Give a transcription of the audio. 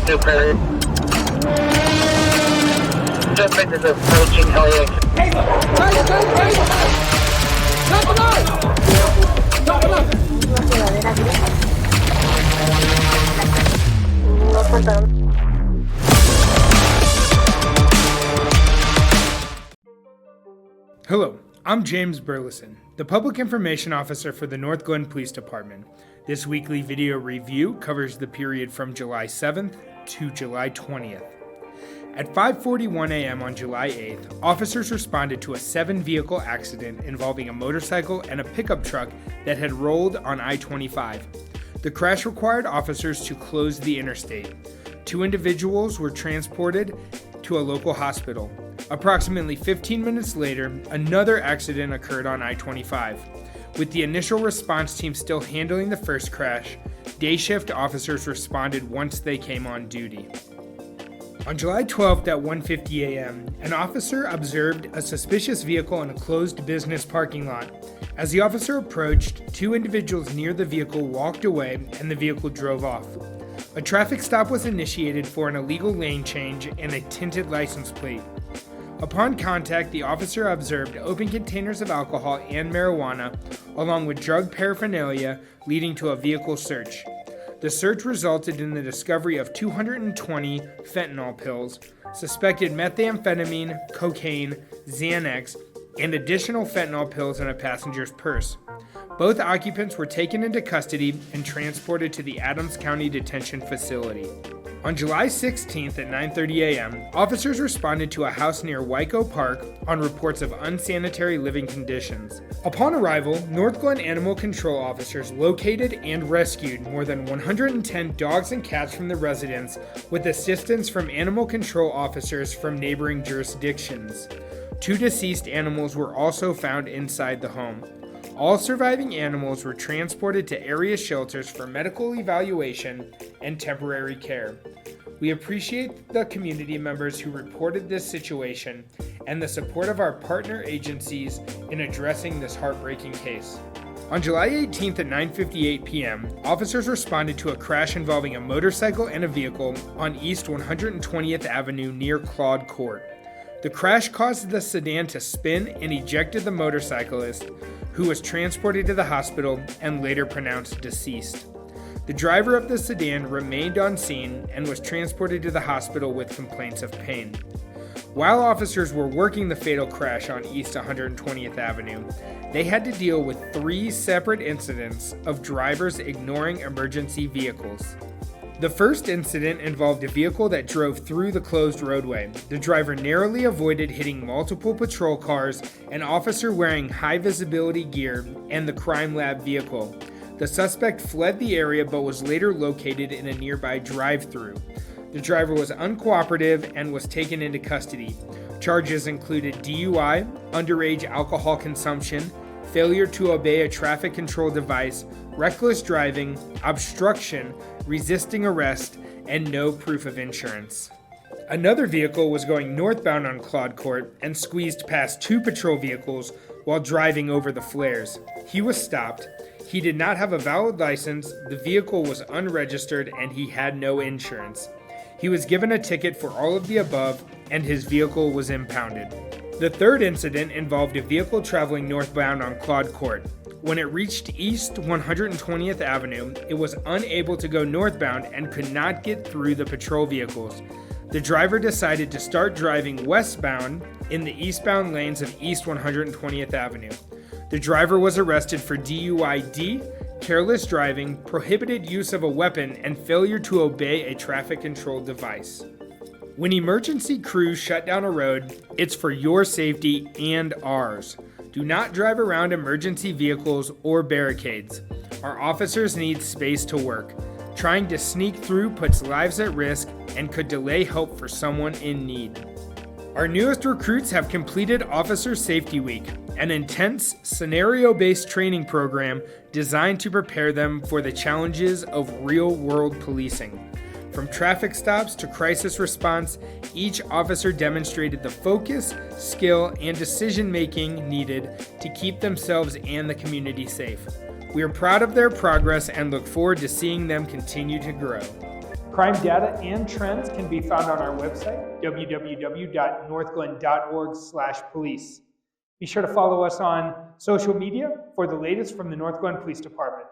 New Prairie. Suspect is approaching LAX. Hello, I'm James Burleson, the Public Information Officer for the North Glen Police Department. This weekly video review covers the period from July 7th to July 20th. At 5:41 a.m. on July 8th, officers responded to a 7-vehicle accident involving a motorcycle and a pickup truck that had rolled on I-25. The crash required officers to close the interstate. 2 individuals were transported to a local hospital. Approximately 15 minutes later, another accident occurred on I-25. With the initial response team still handling the first crash, day shift officers responded once they came on duty. On July 12th at 1:50 a.m., an officer observed a suspicious vehicle in a closed business parking lot. As the officer approached, 2 individuals near the vehicle walked away and the vehicle drove off. A traffic stop was initiated for an illegal lane change and a tinted license plate. Upon contact, the officer observed open containers of alcohol and marijuana, along with drug paraphernalia, leading to a vehicle search. The search resulted in the discovery of 220 fentanyl pills, suspected methamphetamine, cocaine, Xanax, and additional fentanyl pills in a passenger's purse. Both occupants were taken into custody and transported to the Adams County Detention Facility. On July 16th at 9:30 a.m., officers responded to a house near Waco Park on reports of unsanitary living conditions. Upon arrival, North Glen Animal Control officers located and rescued more than 110 dogs and cats from the residents with assistance from animal control officers from neighboring jurisdictions. 2 deceased animals were also found inside the home. All surviving animals were transported to area shelters for medical evaluation and temporary care. We appreciate the community members who reported this situation and the support of our partner agencies in addressing this heartbreaking case. On July 18th at 9:58 p.m., officers responded to a crash involving a motorcycle and a vehicle on East 120th Avenue near Claude Court. The crash caused the sedan to spin and ejected the motorcyclist, who was transported to the hospital and later pronounced deceased. The driver of the sedan remained on scene and was transported to the hospital with complaints of pain. While officers were working the fatal crash on East 120th Avenue, they had to deal with 3 separate incidents of drivers ignoring emergency vehicles. The first incident involved a vehicle that drove through the closed roadway. The driver narrowly avoided hitting multiple patrol cars, an officer wearing high visibility gear, and the crime lab vehicle. The suspect fled the area but was later located in a nearby drive-thru. The driver was uncooperative and was taken into custody. Charges included DUI, underage alcohol consumption, failure to obey a traffic control device, reckless driving, obstruction, resisting arrest, and no proof of insurance. Another vehicle was going northbound on Claude Court and squeezed past 2 patrol vehicles while driving over the flares. He was stopped. He did not have a valid license, the vehicle was unregistered, and he had no insurance. He was given a ticket for all of the above, and his vehicle was impounded. The third incident involved a vehicle traveling northbound on Claude Court. When it reached East 120th Avenue, it was unable to go northbound and could not get through the patrol vehicles. The driver decided to start driving westbound in the eastbound lanes of East 120th Avenue. The driver was arrested for DUI-D, careless driving, prohibited use of a weapon, and failure to obey a traffic control device. When emergency crews shut down a road, it's for your safety and ours. Do not drive around emergency vehicles or barricades. Our officers need space to work. Trying to sneak through puts lives at risk and could delay help for someone in need. Our newest recruits have completed Officer Safety Week, an intense, scenario-based training program designed to prepare them for the challenges of real-world policing. From traffic stops to crisis response, each officer demonstrated the focus, skill, and decision-making needed to keep themselves and the community safe. We are proud of their progress and look forward to seeing them continue to grow. Crime data and trends can be found on our website, www.northglenn.org/police. Be sure to follow us on social media for the latest from the North Glen Police Department.